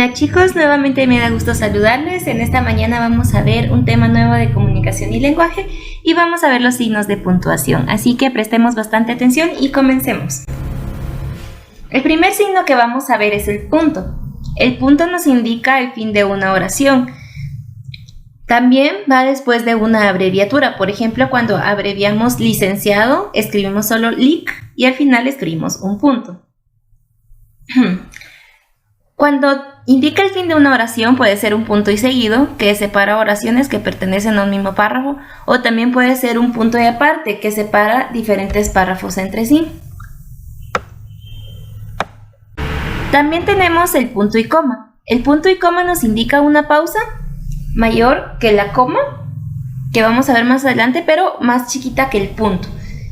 Hola chicos, nuevamente me da gusto saludarles. En esta mañana vamos a ver un tema nuevo de comunicación y lenguaje y vamos a ver los signos de puntuación, así que prestemos bastante atención y comencemos. El primer signo que vamos a ver es el punto. El punto nos indica el fin de una oración. También va después de una abreviatura. Por ejemplo, cuando abreviamos licenciado, escribimos solo lic y al final escribimos un punto. Cuando indica el fin de una oración puede ser un punto y seguido, que separa oraciones que pertenecen a un mismo párrafo, o también puede ser un punto y aparte, que separa diferentes párrafos entre sí. También tenemos el punto y coma. El punto y coma nos indica una pausa mayor que la coma, que vamos a ver más adelante, pero más chiquita que el punto.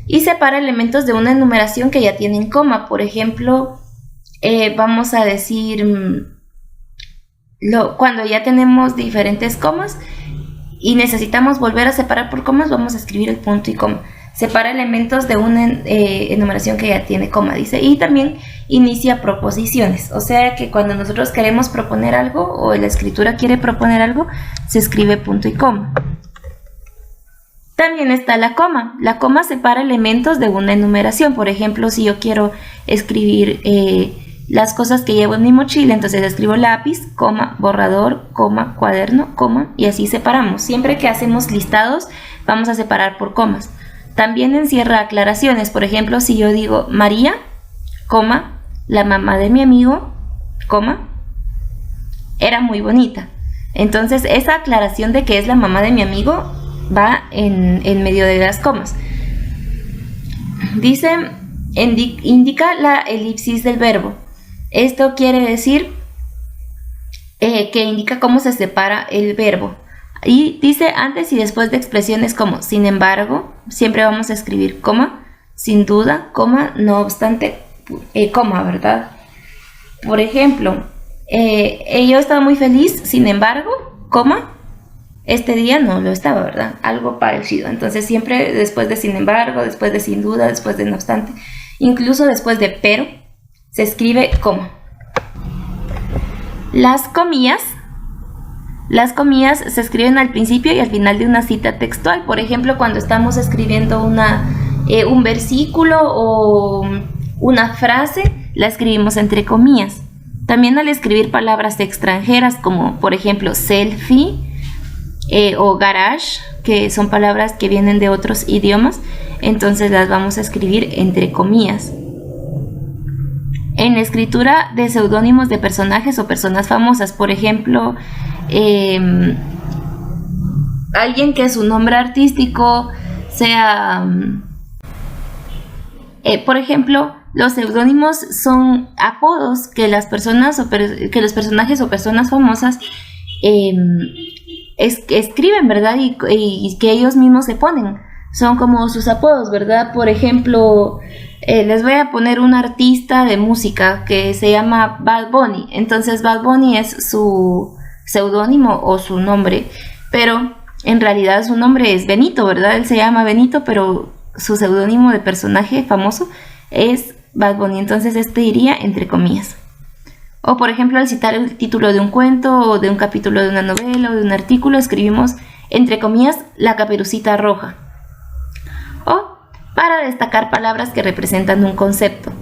Y separa elementos de una enumeración que ya tienen coma. Por ejemplo, vamos a decir, cuando ya tenemos diferentes comas y necesitamos volver a separar por comas, vamos a escribir el punto y coma. Separa elementos de una enumeración que ya tiene coma, dice. Y también inicia proposiciones. O sea que cuando nosotros queremos proponer algo o la escritura quiere proponer algo, se escribe punto y coma. También está la coma. La coma separa elementos de una enumeración. Por ejemplo, si yo quiero escribir las cosas que llevo en mi mochila, entonces escribo lápiz, coma, borrador, coma, cuaderno, coma, y así separamos. Siempre que hacemos listados, vamos a separar por comas. También encierra aclaraciones. Por ejemplo, si yo digo María, coma, la mamá de mi amigo, coma, era muy bonita. Entonces esa aclaración de que es la mamá de mi amigo va en medio de las comas. Dice, indica la elipsis del verbo. Esto quiere decir que indica cómo se separa el verbo. Y dice antes y después de expresiones como sin embargo, siempre vamos a escribir coma, sin duda, coma, no obstante, coma, ¿verdad? Por ejemplo, yo estaba muy feliz, sin embargo, coma, este día no lo estaba, ¿verdad? Algo parecido. Entonces siempre después de sin embargo, después de sin duda, después de no obstante, incluso después de pero, se escribe coma. Las comillas se escriben al principio y al final de una cita textual. Por ejemplo, cuando estamos escribiendo un versículo o una frase, la escribimos entre comillas. También al escribir palabras extranjeras como, por ejemplo, selfie o garage, que son palabras que vienen de otros idiomas, entonces las vamos a escribir entre comillas. En la escritura de seudónimos de personajes o personas famosas, por ejemplo, alguien que su nombre artístico sea, por ejemplo, los seudónimos son apodos que las personas que los personajes o personas famosas escriben, ¿verdad? Y que ellos mismos se ponen. Son como sus apodos, ¿verdad? Por ejemplo, les voy a poner un artista de música que se llama Bad Bunny. Entonces Bad Bunny es su seudónimo o su nombre, pero en realidad su nombre es Benito, ¿verdad? Él se llama Benito, pero su seudónimo de personaje famoso es Bad Bunny. Entonces este iría entre comillas. O por ejemplo, al citar el título de un cuento o de un capítulo de una novela o de un artículo, escribimos entre comillas la Caperucita Roja. O para destacar palabras que representan un concepto.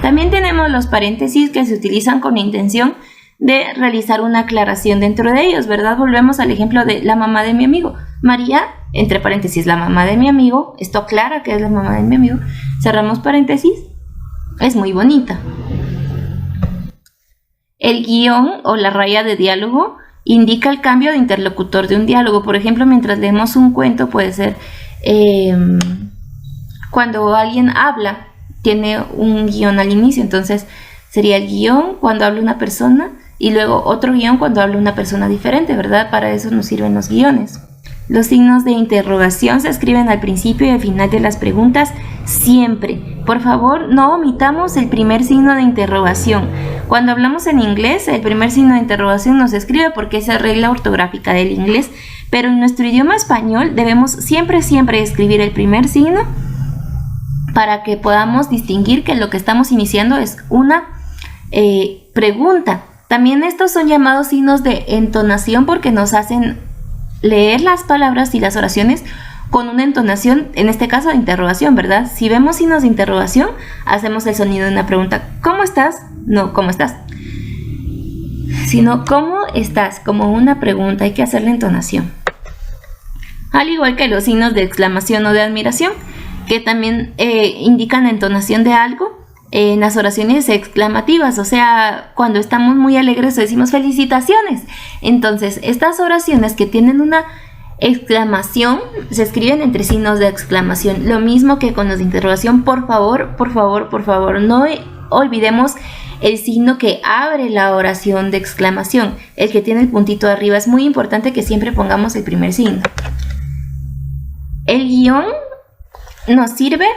También tenemos los paréntesis que se utilizan con la intención de realizar una aclaración dentro de ellos, ¿verdad? Volvemos al ejemplo de la mamá de mi amigo. María, entre paréntesis, la mamá de mi amigo. Esto aclara que es la mamá de mi amigo. Cerramos paréntesis. Es muy bonita. El guión o la raya de diálogo indica el cambio de interlocutor de un diálogo. Por ejemplo, mientras leemos un cuento puede ser cuando alguien habla, tiene un guión al inicio, entonces sería el guión cuando habla una persona y luego otro guión cuando habla una persona diferente, ¿verdad? Para eso nos sirven los guiones. Los signos de interrogación se escriben al principio y al final de las preguntas siempre. Por favor, no omitamos el primer signo de interrogación. Cuando hablamos en inglés, el primer signo de interrogación no se escribe porque es la regla ortográfica del inglés, pero en nuestro idioma español debemos siempre escribir el primer signo para que podamos distinguir que lo que estamos iniciando es una pregunta También estos son llamados signos de entonación porque nos hacen leer las palabras y las oraciones con una entonación, en este caso de interrogación, ¿verdad? Si vemos signos de interrogación, hacemos el sonido de una pregunta. ¿Cómo estás? No, ¿cómo estás? Sino, ¿cómo estás? Como una pregunta, hay que hacer la entonación. Al igual que los signos de exclamación o de admiración, que también indican la entonación de algo. En las oraciones exclamativas, o sea, cuando estamos muy alegres decimos felicitaciones. Entonces, estas oraciones que tienen una exclamación se escriben entre signos de exclamación. Lo mismo que con los de interrogación. Por favor, por favor, por favor, no olvidemos el signo que abre la oración de exclamación, el que tiene el puntito arriba. Es muy importante que siempre pongamos el primer signo. El guión nos sirve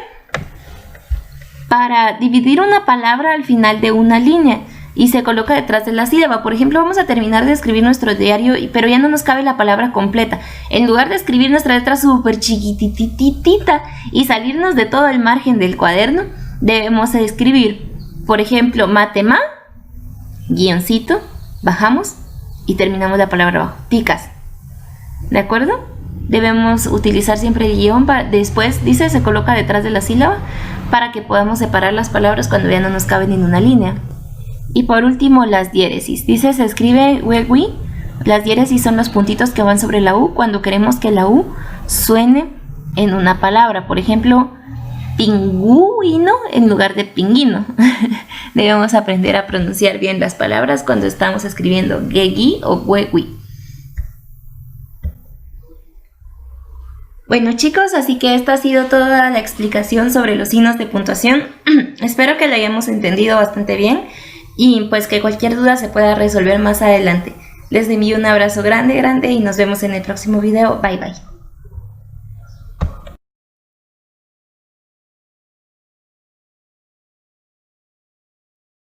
para dividir una palabra al final de una línea y se coloca detrás de la sílaba. Por ejemplo, vamos a terminar de escribir nuestro diario, pero ya no nos cabe la palabra completa. En lugar de escribir nuestra letra súper chiquitititita y salirnos de todo el margen del cuaderno, debemos escribir, por ejemplo, matema, guioncito, bajamos y terminamos la palabra abajo. Ticas. ¿De acuerdo? Debemos utilizar siempre el guión, después, dice, se coloca detrás de la sílaba para que podamos separar las palabras cuando ya no nos caben en una línea. Y por último, las diéresis. Dice, se escribe wegui. Las diéresis son los puntitos que van sobre la U cuando queremos que la U suene en una palabra. Por ejemplo, pingüino en lugar de pinguino. Debemos aprender a pronunciar bien las palabras cuando estamos escribiendo gegi o wegui. Bueno, chicos, así que esta ha sido toda la explicación sobre los signos de puntuación. Espero que la hayamos entendido bastante bien y pues que cualquier duda se pueda resolver más adelante. Les envío un abrazo grande y nos vemos en el próximo video. Bye bye.